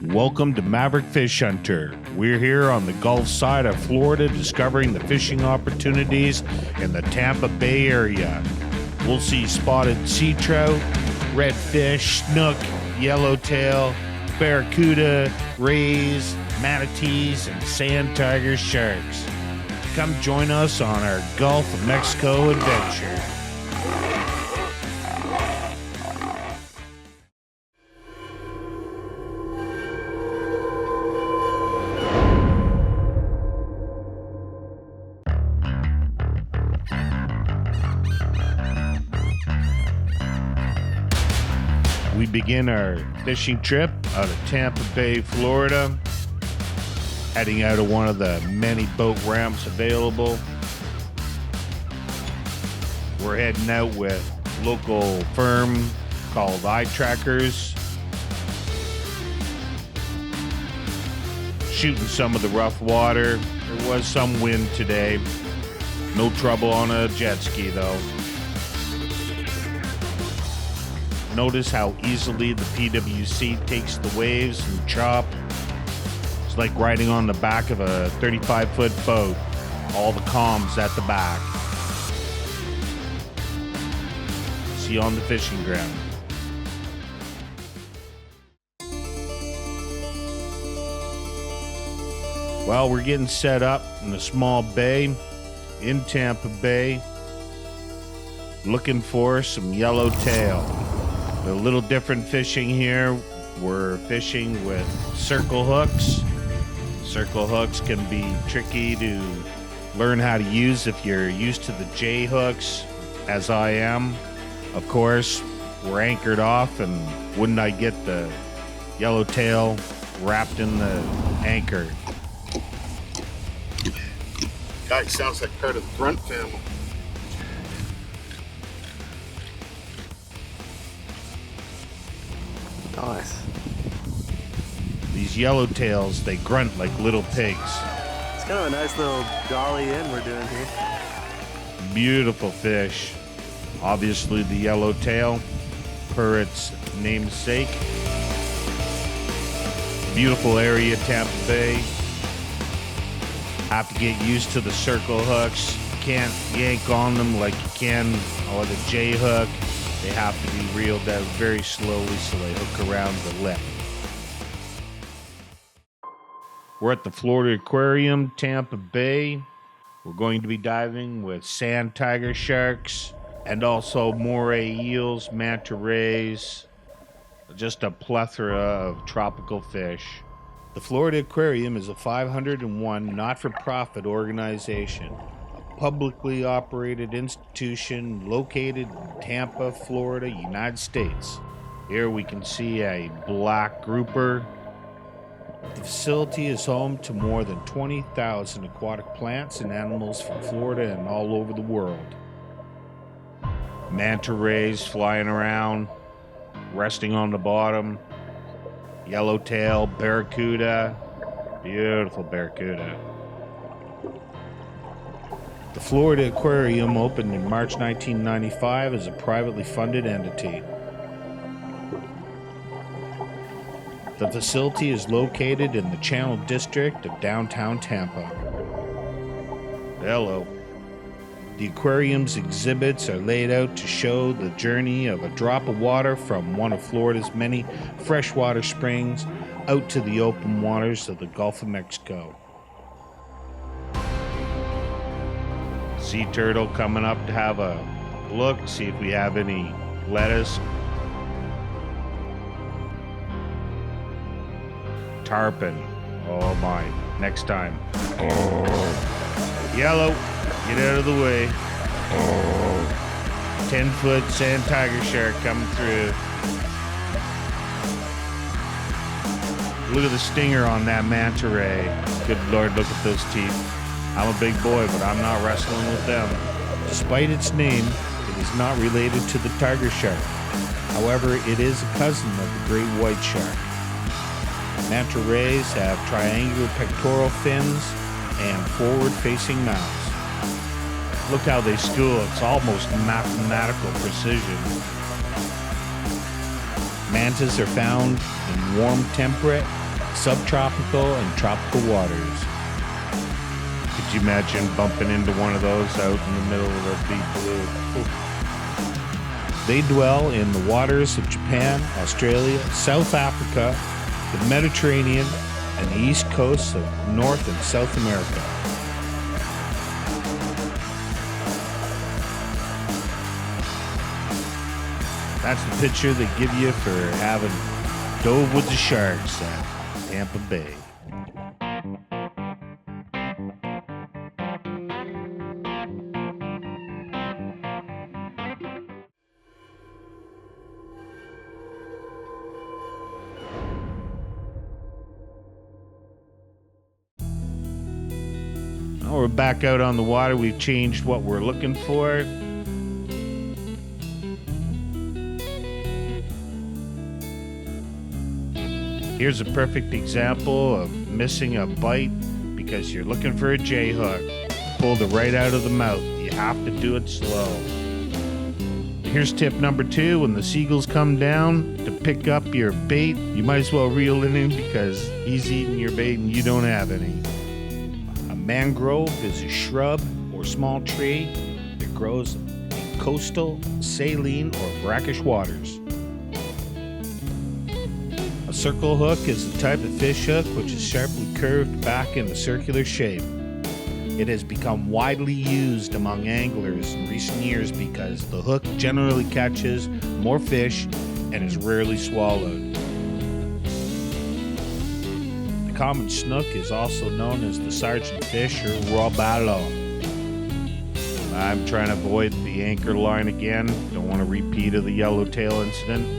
Welcome to Maverick Fish Hunter. We're here on the Gulf side of Florida discovering the fishing opportunities in the Tampa Bay area. We'll see spotted sea trout, redfish, snook, yellowtail, barracuda, rays, manatees, and sand tiger sharks. Come join us on our Gulf of Mexico adventure. We begin our fishing trip out of Tampa Bay, Florida, heading out of one of the many boat ramps available. We're heading out with a local firm called Eye Trackers, shooting some of the rough water. There was some wind today. No trouble on a jet ski though. Notice how easily the PWC takes the waves and chop. It's like riding on the back of a 35-foot boat. All the comms at the back. See you on the fishing ground. Well, we're getting set up in a small bay in Tampa Bay, looking for some yellowtail. A little different fishing here. We're fishing with circle hooks. Circle hooks can be tricky to learn how to use if you're used to the J hooks, as I am. Of course, we're anchored off, and wouldn't I get the yellowtail wrapped in the anchor? Guy sounds like part of the grunt family. Nice. These yellowtails, they grunt like little pigs. It's kind of a nice little dolly in we're doing here. Beautiful fish. Obviously the yellowtail, per its namesake. Beautiful area, Tampa Bay. Have to get used to the circle hooks. Can't yank on them like you can on the J hook. They have to be reeled out very slowly so they hook around the lip. We're at the Florida Aquarium, Tampa Bay. We're going to be diving with sand tiger sharks and also moray eels, manta rays, just a plethora of tropical fish. The Florida Aquarium is a 501 not-for-profit organization, a publicly operated institution located in Tampa, Florida, United States. Here we can see a black grouper. The facility is home to more than 20,000 aquatic plants and animals from Florida and all over the world. Manta rays flying around, resting on the bottom. Yellowtail, barracuda, beautiful barracuda. The Florida Aquarium opened in March 1995 as a privately funded entity. The facility is located in the Channel District of downtown Tampa. Hello. The aquarium's exhibits are laid out to show the journey of a drop of water from one of Florida's many freshwater springs out to the open waters of the Gulf of Mexico. Sea turtle coming up to have a look, see if we have any lettuce. Tarpon. Oh my. Next time. Yellow. Get out of the way. 10-foot sand tiger shark coming through. Look at the stinger on that manta ray. Good Lord, look at those teeth. I'm a big boy, but I'm not wrestling with them. Despite its name, it is not related to the tiger shark. However, it is a cousin of the great white shark. Manta rays have triangular pectoral fins and forward-facing mouths. Look how they school. It's almost mathematical precision. Mantas are found in warm, temperate, subtropical and tropical waters. Could you imagine bumping into one of those out in the middle of the deep blue? Ooh. They dwell in the waters of Japan, Australia, South Africa, the Mediterranean, and the east coasts of North and South America. That's the picture they give you for having dove with the sharks at Tampa Bay. Now we're back out on the water. We've changed what we're looking for. Here's a perfect example of missing a bite because you're looking for a J-hook. Pulled it right out of the mouth. You have to do it slow. Here's tip number 2. When the seagulls come down to pick up your bait, you might as well reel it in because he's eating your bait and you don't have any. A mangrove is a shrub or small tree that grows in coastal, saline, or brackish waters. A circle hook is a type of fish hook which is sharply curved back in a circular shape. It has become widely used among anglers in recent years because the hook generally catches more fish and is rarely swallowed. The common snook is also known as the sergeant fish or robalo. I'm trying to avoid the anchor line again. Don't want a repeat of the yellowtail incident.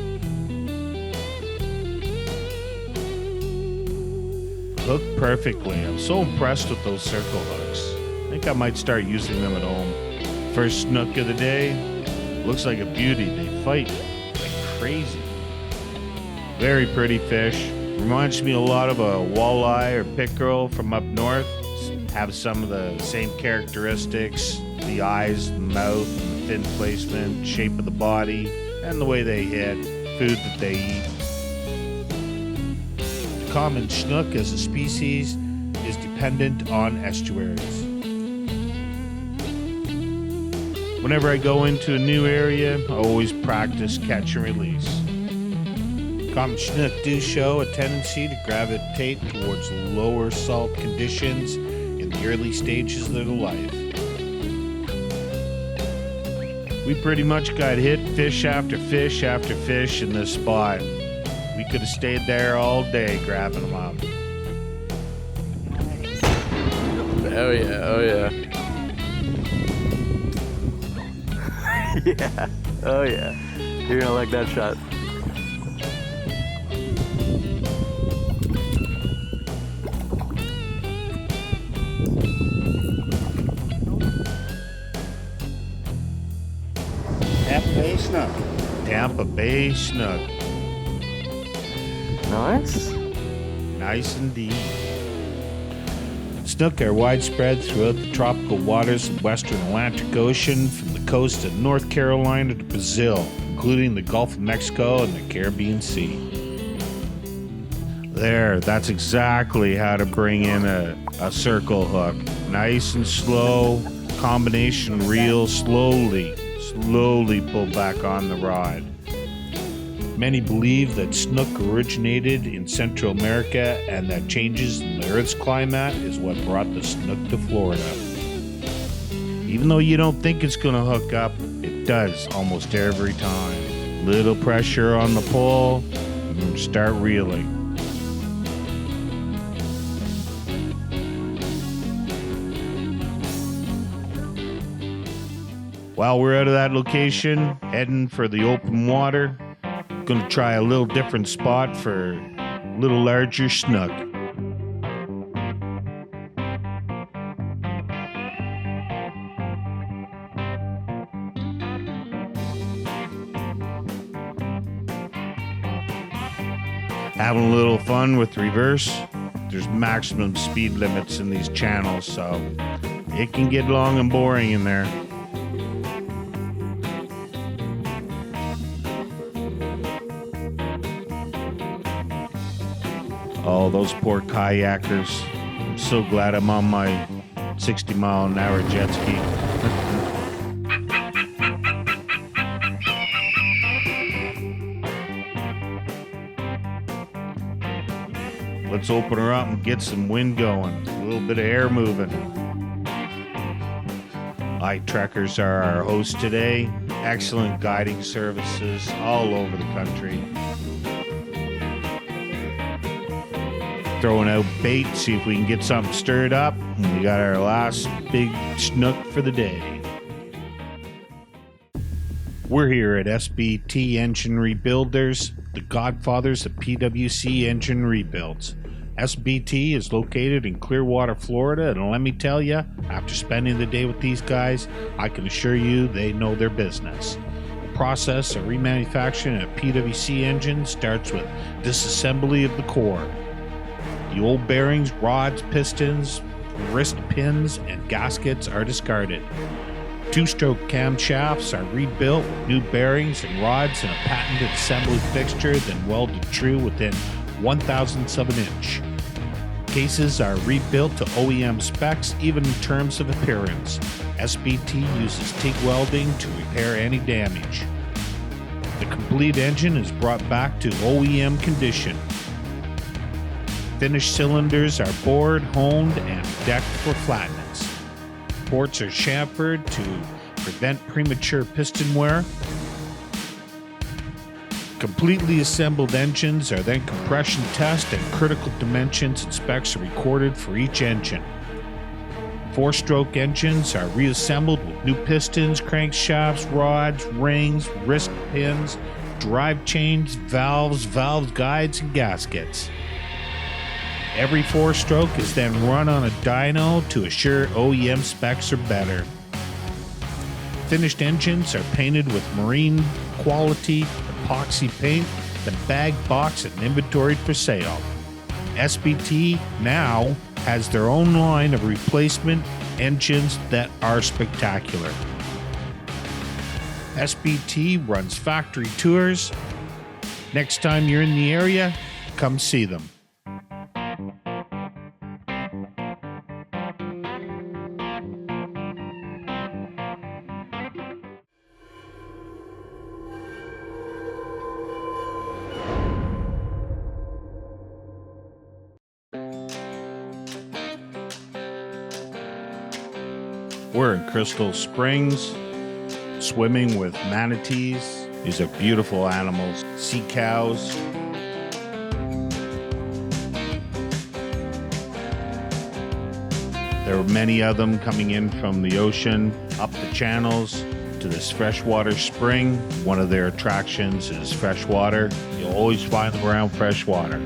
Hooked perfectly. I'm so impressed with those circle hooks. I think I might start using them at home. First snook of the day. Looks like a beauty. They fight like crazy. Very pretty fish. Reminds me a lot of a walleye or pickerel from up north. Have some of the same characteristics. The eyes, the mouth, and the fin placement, shape of the body, and the way they hit. Food that they eat. Common snook as a species is dependent on estuaries. Whenever I go into a new area, I always practice catch and release. Common snook do show a tendency to gravitate towards lower salt conditions in the early stages of their life. We pretty much got hit fish after fish after fish in this spot. We could have stayed there all day grabbing them up. Oh yeah, oh yeah. Yeah, oh yeah. You're gonna like that shot. Tampa Bay snook. Tampa Bay snook. Nice. Nice indeed. Snook are widespread throughout the tropical waters of western Atlantic Ocean from the coast of North Carolina to Brazil, including the Gulf of Mexico and the Caribbean Sea. There, that's exactly how to bring in a circle hook. Nice and slow, combination reel, slowly pull back on the rod. Many believe that snook originated in Central America and that changes in the Earth's climate is what brought the snook to Florida. Even though you don't think it's going to hook up, it does almost every time. Little pressure on the pole, and start reeling. While we're out of that location, heading for the open water, gonna try a little different spot for a little larger snook. Having a little fun with reverse. There's maximum speed limits in these channels, so it can get long and boring in there. Oh, those poor kayakers. I'm so glad I'm on my 60-mile-an-hour jet ski. Let's open her up and get some wind going. A little bit of air moving. iTrekkers are our host today. Excellent guiding services all over the country. Throwing out bait, see if we can get something stirred up. And we got our last big snook for the day. We're here at SBT Engine Rebuilders, the godfathers of PWC engine rebuilds. SBT is located in Clearwater, Florida, and let me tell you, after spending the day with these guys, I can assure you they know their business. The process of remanufacturing a PWC engine starts with disassembly of the core. The old bearings, rods, pistons, wrist pins, and gaskets are discarded. Two-stroke camshafts are rebuilt with new bearings and rods and a patented assembly fixture, then welded true within 1/1000th of an inch. Cases are rebuilt to OEM specs, even in terms of appearance. SBT uses TIG welding to repair any damage. The complete engine is brought back to OEM condition. Finished cylinders are bored, honed, and decked for flatness. Ports are chamfered to prevent premature piston wear. Completely assembled engines are then compression tested, and critical dimensions and specs are recorded for each engine. Four-stroke engines are reassembled with new pistons, crankshafts, rods, rings, wrist pins, drive chains, valves, guides, and gaskets. Every four-stroke is then run on a dyno to assure OEM specs are better. Finished engines are painted with marine quality epoxy paint, then bagged, boxed, and inventoried for sale. SBT now has their own line of replacement engines that are spectacular. SBT runs factory tours. Next time you're in the area, come see them. We're in Crystal Springs, swimming with manatees. These are beautiful animals. Sea cows. There are many of them coming in from the ocean, up the channels to this freshwater spring. One of their attractions is freshwater. You'll always find them around freshwater.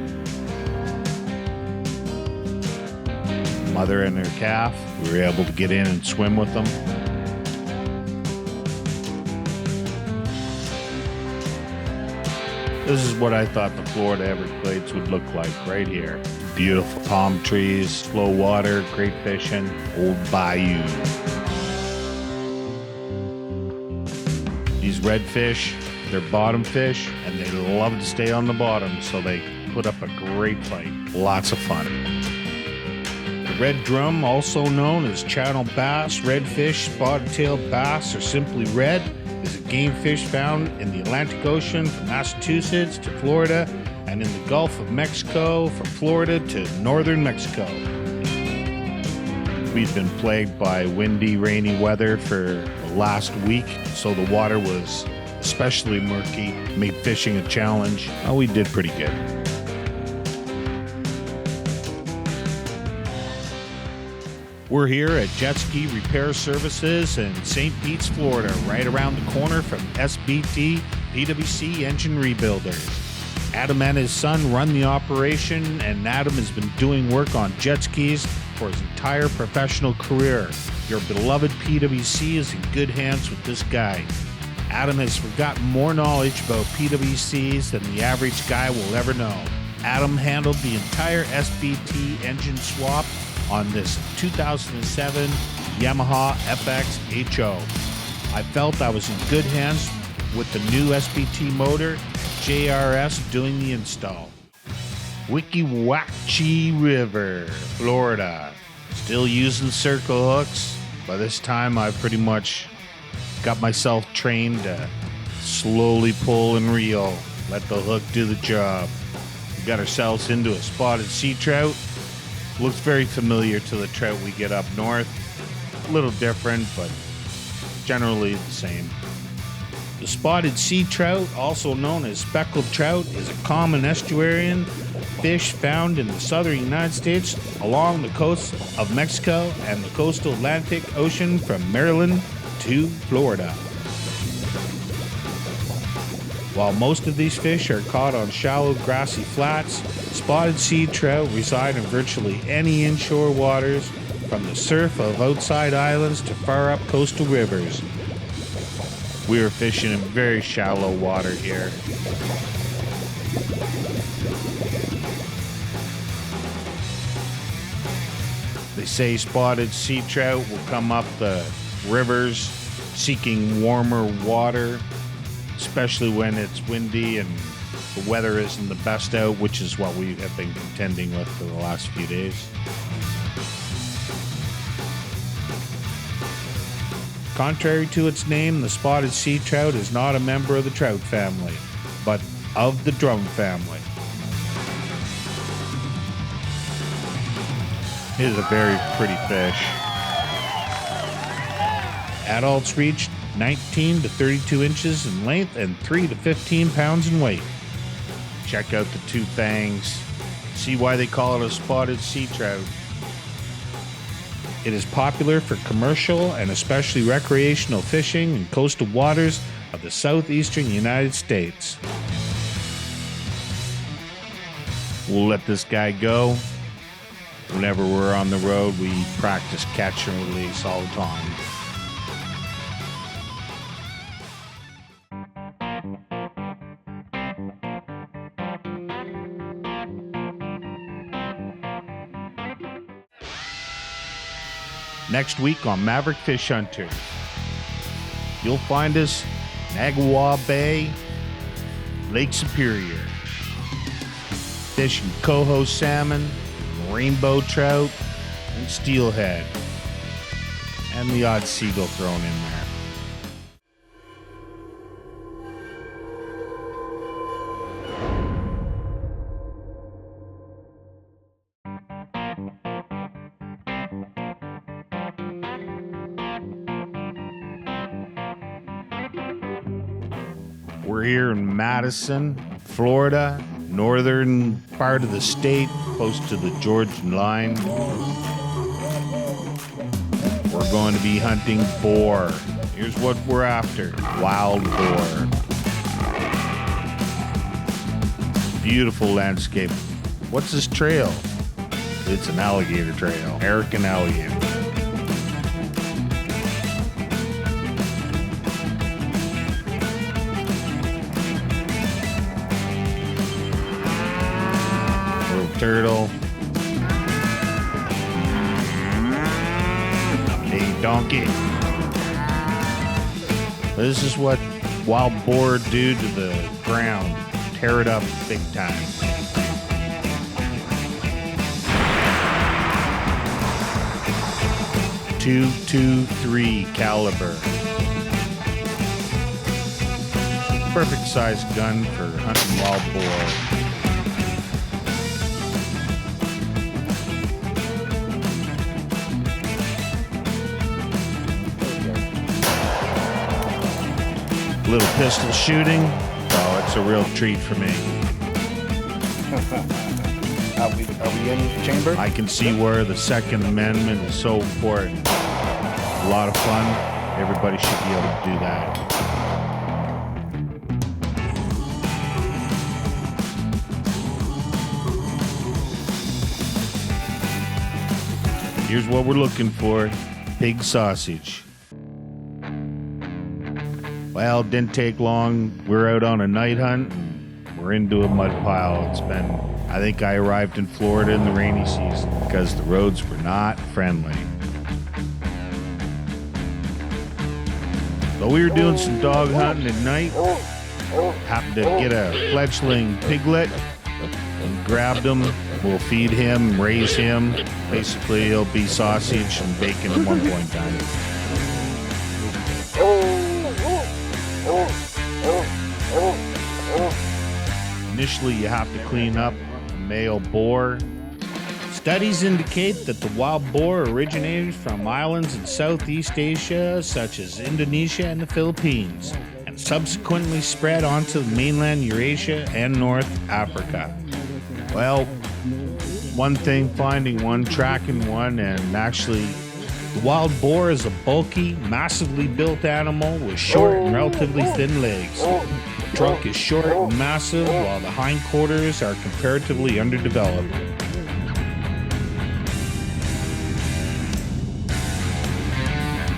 Mother and her calf. We were able to get in and swim with them. This is what I thought the Florida Everglades would look like right here. Beautiful palm trees, slow water, great fishing, old bayou. These redfish, they're bottom fish, and they love to stay on the bottom, so they put up a great fight. Lots of fun. Red drum, also known as channel bass, redfish, spotted-tailed bass, or simply red, is a game fish found in the Atlantic Ocean from Massachusetts to Florida and in the Gulf of Mexico from Florida to northern Mexico. We've been plagued by windy, rainy weather for the last week, so the water was especially murky, made fishing a challenge. We did pretty good. We're here at Jet Ski Repair Services in St. Pete's, Florida, right around the corner from SBT PWC Engine Rebuilders. Adam and his son run the operation, and Adam has been doing work on jet skis for his entire professional career. Your beloved PWC is in good hands with this guy. Adam has forgotten more knowledge about PWCs than the average guy will ever know. Adam handled the entire SBT engine swap on this 2007 Yamaha FX HO. I felt I was in good hands with the new SBT motor, JRS doing the install. Wickiwatchee River, Florida. Still using circle hooks. By this time, I've pretty much got myself trained to slowly pull and reel. Let the hook do the job. We got ourselves into a spotted sea trout. Looks very familiar to the trout we get up north. A little different, but generally the same. The spotted sea trout, also known as speckled trout, is a common estuarine fish found in the southern United States along the coast of Mexico and the coastal Atlantic Ocean from Maryland to Florida. While most of these fish are caught on shallow grassy flats, spotted sea trout reside in virtually any inshore waters from the surf of outside islands to far up coastal rivers. We are fishing in very shallow water here. They say spotted sea trout will come up the rivers seeking warmer water, especially when it's windy and the weather isn't the best out, which is what we have been contending with for the last few days. Contrary to its name, the spotted sea trout is not a member of the trout family, but of the drum family. It is a very pretty fish. Adults reach 19 to 32 inches in length and 3 to 15 pounds in weight. Check out the two fangs. See why they call it a spotted sea trout. It is popular for commercial and especially recreational fishing in coastal waters of the southeastern United States. We'll let this guy go. Whenever we're on the road, we practice catch and release all the time. Next week on Maverick Fish Hunter, you'll find us in Agawam Bay, Lake Superior, fishing coho salmon, rainbow trout, and steelhead, and the odd seagull thrown in there. We're here in Madison, Florida, northern part of the state, close to the Georgian line. We're going to be hunting boar. Here's what we're after: wild boar. Beautiful landscape. What's this trail? It's an alligator trail. American alligator. Turtle. A donkey. This is what wild boar do to the ground. Tear it up big time. .223 caliber. Perfect size gun for hunting wild boar. Little pistol shooting. Oh, it's a real treat for me. Are we in chamber? I can see where the Second Amendment is so important. A lot of fun. Everybody should be able to do that. Here's what we're looking for: pig sausage. Well, it didn't take long. We're out on a night hunt. We're into a mud pile. I think I arrived in Florida in the rainy season because the roads were not friendly. So we were doing some dog hunting at night. Happened to get a fledgling piglet. Grabbed him. We'll feed him, raise him. Basically, he'll be sausage and bacon at one point in time. Initially, you have to clean up a male boar. Studies indicate that the wild boar originated from islands in Southeast Asia, such as Indonesia and the Philippines, and subsequently spread onto the mainland Eurasia and North Africa. Well, one thing, finding one, tracking one, and actually, the wild boar is a bulky, massively built animal with short and relatively thin legs. The trunk is short and massive, while the hindquarters are comparatively underdeveloped.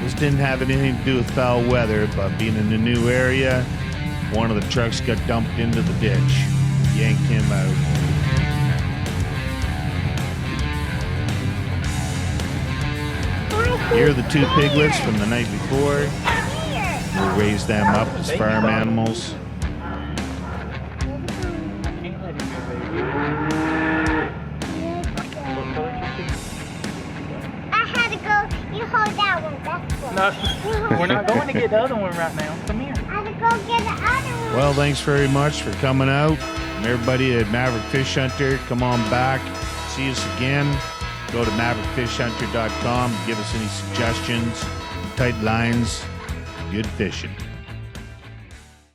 This didn't have anything to do with foul weather, but being in a new area, one of the trucks got dumped into the ditch. Yanked him out. Here are the two piglets from the night before. We'll raise them up as farm animals. I had to go. You hold that one. That's good. No, we're not going to get the other one right now. Come here. I had to go get the other one. Well, thanks very much for coming out. And everybody at Maverick Fish Hunter, come on back. See us again. Go to maverickfishhunter.com. Give us any suggestions. Tight lines. Good fishing.